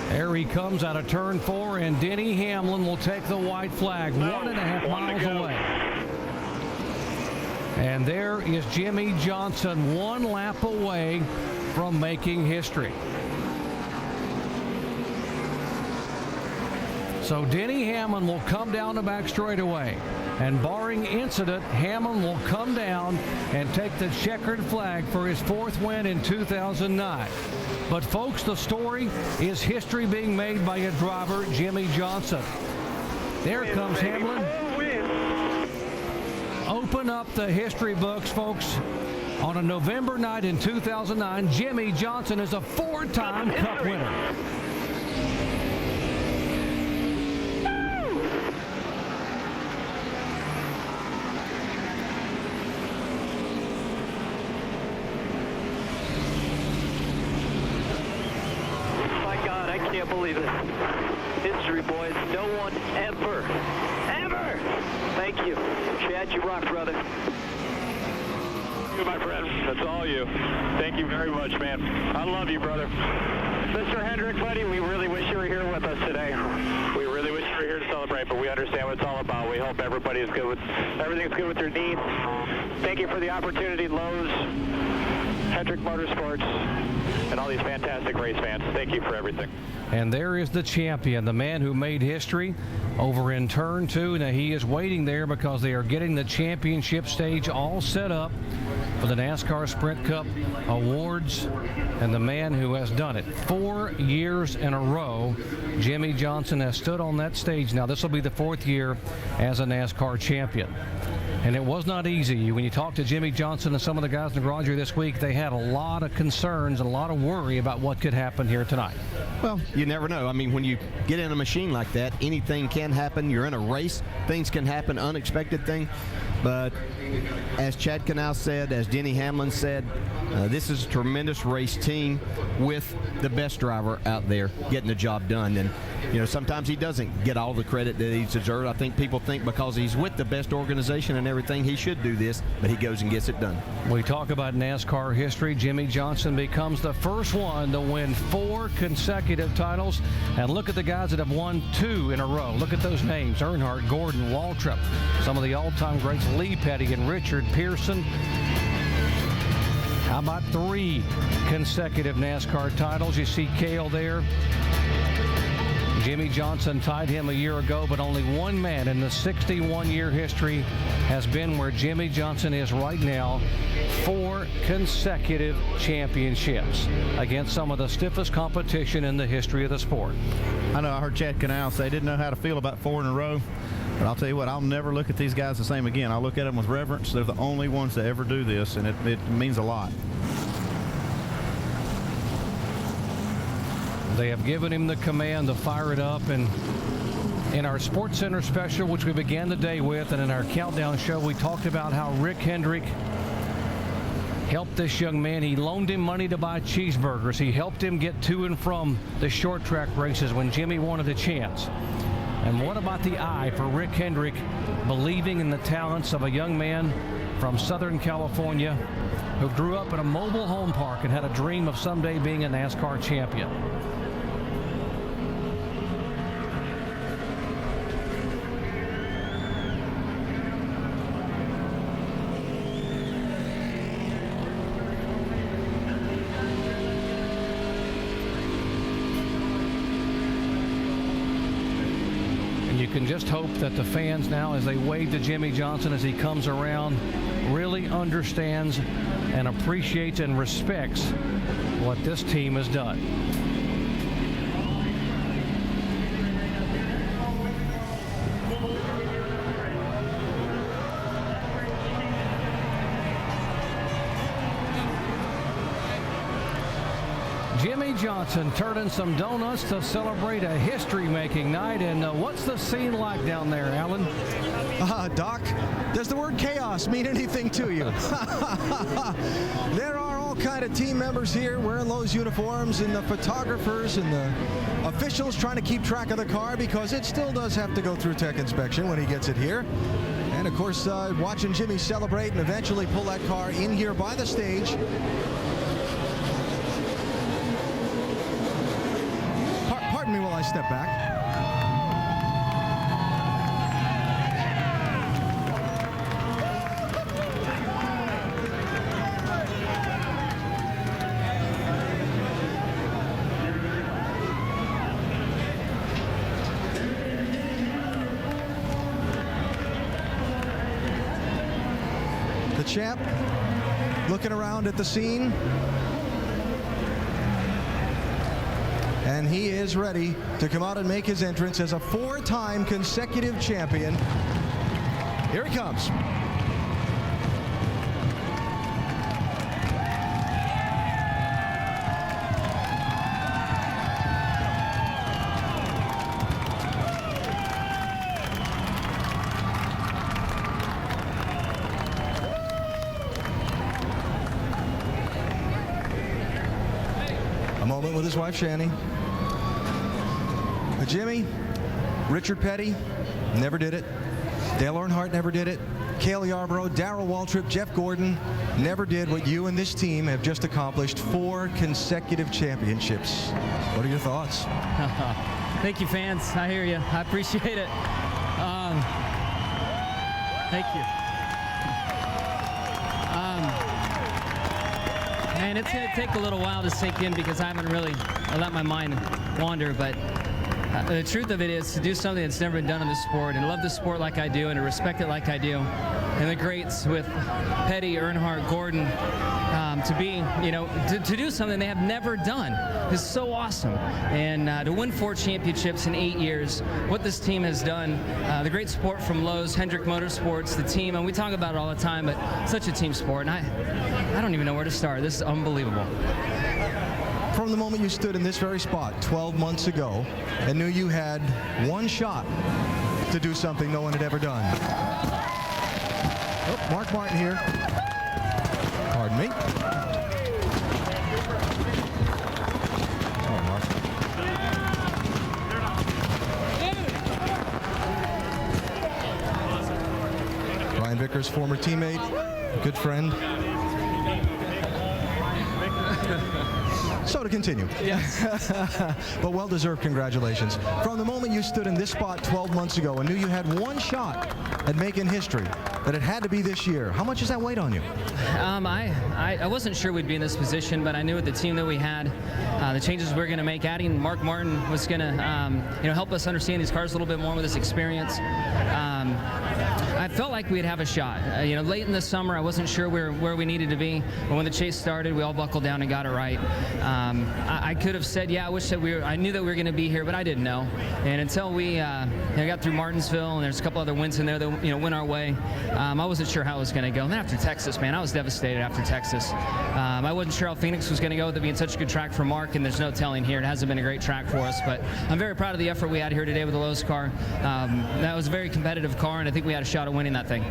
There he comes out of turn 4, and Denny Hamlin will take the white flag 1.5 miles away. And there is Jimmie Johnson 1 lap away from making history. So Denny Hamlin will come down the back straightaway. And barring incident, Hamlin will come down and take the checkered flag for his 4th win in 2009. But folks, the story is history being made by a driver, Jimmie Johnson. There comes Hamlin. Open up the history books, folks. On a November night in 2009, Jimmie Johnson is a 4-time Cup winner. I can't believe it. History, boys. No one ever. Thank you. Chad, you rock, brother. You, my friend. That's all you. Thank you very much, man. I love you, brother. Mr. Hendrick, buddy, we really wish you were here with us today. We really wish you were here to celebrate, but we understand what it's all about. We hope everybody's good with everything's good with their needs. Thank you for the opportunity, Lowe's, Hendrick Motorsports, and all these fantastic race fans. Thank you for everything. And there is the champion, the man who made history over in turn 2. Now he is waiting there because they are getting the championship stage all set up for the NASCAR Sprint Cup Awards. And the man who has done it 4 years in a row, Jimmie Johnson, has stood on that stage. Now this will be the 4th year as a NASCAR champion. And it was not easy. When you talk to Jimmie Johnson and some of the guys in the garage here this week, they had a lot of concerns and a lot of worry about what could happen here tonight. Well, you never know. I mean, when you get in a machine like that, anything can happen. You're in a race. Things can happen, unexpected thing. But as Chad Canal said, as Denny Hamlin said, this is a tremendous race team with the best driver out there getting the job done. And, you know, sometimes he doesn't get all the credit that he's deserved. I think people think because he's with the best organization and everything, he should do this, but he goes and gets it done. We talk about NASCAR history. Jimmie Johnson becomes the first one to win 4 consecutive titles. And look at the guys that have won 2 in a row. Look at those names: Earnhardt, Gordon, Waltrip, some of the all-time greats, Lee Petty and Richard Pearson. How about 3 consecutive NASCAR titles? You see Cale there. Jimmie Johnson tied him a year ago, but only one man in the 61-year history has been where Jimmie Johnson is right now. 4 consecutive championships against some of the stiffest competition in the history of the sport. I know I heard Chad Canal say didn't know how to feel about 4 in a row. But I'll tell you what, I'll never look at these guys the same again. I'll look at them with reverence. They're the only ones to ever do this, and it means a lot. They have given him the command to fire it up. And in our Sports Center special, which we began the day with, and in our countdown show, we talked about how Rick Hendrick helped this young man. He loaned him money to buy cheeseburgers. He helped him get to and from the short track races when Jimmie wanted a chance. And what about the eye for Rick Hendrick, believing in the talents of a young man from Southern California who grew up in a mobile home park and had a dream of someday being a NASCAR champion? You can just hope that the fans now, as they wave to Jimmie Johnson as he comes around, really understands and appreciates and respects what this team has done. Jimmie Johnson turning some donuts to celebrate a history-making night. And what's the scene like down there, Alan? Doc, does the word chaos mean anything to you? There are all kind of team members here wearing those uniforms, and the photographers and the officials trying to keep track of the car because it still does have to go through tech inspection when he gets it here. And, of course, watching Jimmie celebrate and eventually pull that car in here by the stage. step back. The champ looking around at the scene. And he is ready to come out and make his entrance as a 4-time consecutive champion. Here he comes. A moment with his wife, Shani. Jimmie, Richard Petty never did it. Dale Earnhardt never did it. Cale Yarborough, Darrell Waltrip, Jeff Gordon never did what you and this team have just accomplished. 4 consecutive championships. What are your thoughts? Thank you, fans. I hear you. I appreciate it. Thank you. Man, it's going to take a little while to sink in because I haven't really let my mind wander, but the truth of it is to do something that's never been done in the sport and love the sport like I do and to respect it like I do, and the greats with Petty, Earnhardt, Gordon, to be, to do something they have never done is so awesome. And to win 4 championships in 8 years, what this team has done, the great support from Lowe's, Hendrick Motorsports, the team, and we talk about it all the time, but such a team sport, and I don't even know where to start. This is unbelievable. From the moment you stood in this very spot 12 months ago and knew you had one shot to do something no one had ever done. Oh, Mark Martin here. Pardon me. Oh, Mark. Brian Vickers, former teammate, good friend. So to continue. Yes. But well-deserved congratulations. From the moment you stood in this spot 12 months ago and knew you had one shot at making history, that it had to be this year, how much does that weigh on you? I wasn't sure we'd be in this position, but I knew with the team that we had, the changes we were going to make, adding Mark Martin was going to help us understand these cars a little bit more with his experience. I felt like we'd have a shot. Late in the summer, I wasn't sure where we needed to be, but when the chase started, we all buckled down and got it right. I could have said, yeah, I knew that we were going to be here, but I didn't know. And until we got through Martinsville, and there's a couple other wins in there that went our way, I wasn't sure how it was going to go. And then after Texas, man, I was devastated after Texas. I wasn't sure how Phoenix was going to go with it being such a good track for Mark, and there's no telling here. It hasn't been a great track for us, but I'm very proud of the effort we had here today with the Lowe's car. That was a very competitive car, and I think we had a shot at winning that thing.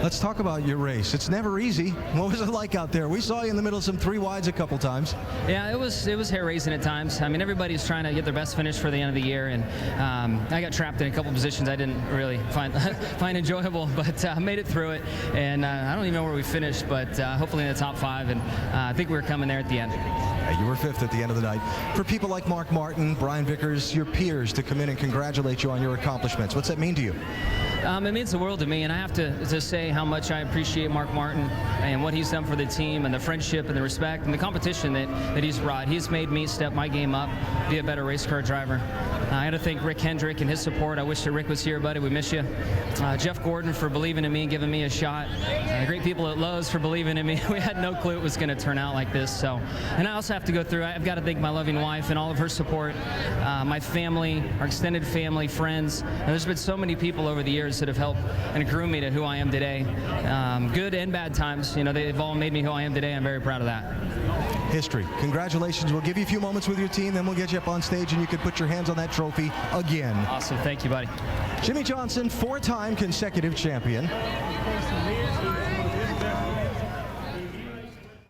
Let's talk about your race. It's never easy. What was it like out there? We saw you in the middle of some 3 wides a couple times. Yeah, it was hair-raising at times. I mean, everybody's trying to get their best finish for the end of the year, and I got trapped in a couple positions I didn't really find enjoyable, but I made it through it, and I don't even know where we finished, but hopefully in the top 5, and I think we were coming there at the end. You were 5th at the end of the night. For people like Mark Martin, Brian Vickers, your peers, to come in and congratulate you on your accomplishments, what's that mean to you? It means the world to me, and I have to say how much I appreciate Mark Martin and what he's done for the team and the friendship and the respect and the competition that he's brought. He's made me step my game up, be a better race car driver. I got to thank Rick Hendrick and his support. I wish that Rick was here, buddy. We miss you. Jeff Gordon for believing in me and giving me a shot. Great people at Lowe's for believing in me. We had no clue it was going to turn out like this. So, and I also have to go through, I've got to thank my loving wife and all of her support, my family, our extended family, friends. And there's been so many people over the years that have helped and groomed me to who I am today. Good and bad times. They've all made me who I am today. I'm very proud of that. History. Congratulations. We'll give you a few moments with your team, then we'll get you up on stage and you can put your hands on that trophy again. Awesome. Thank you, buddy. Jimmie Johnson, 4-time consecutive champion.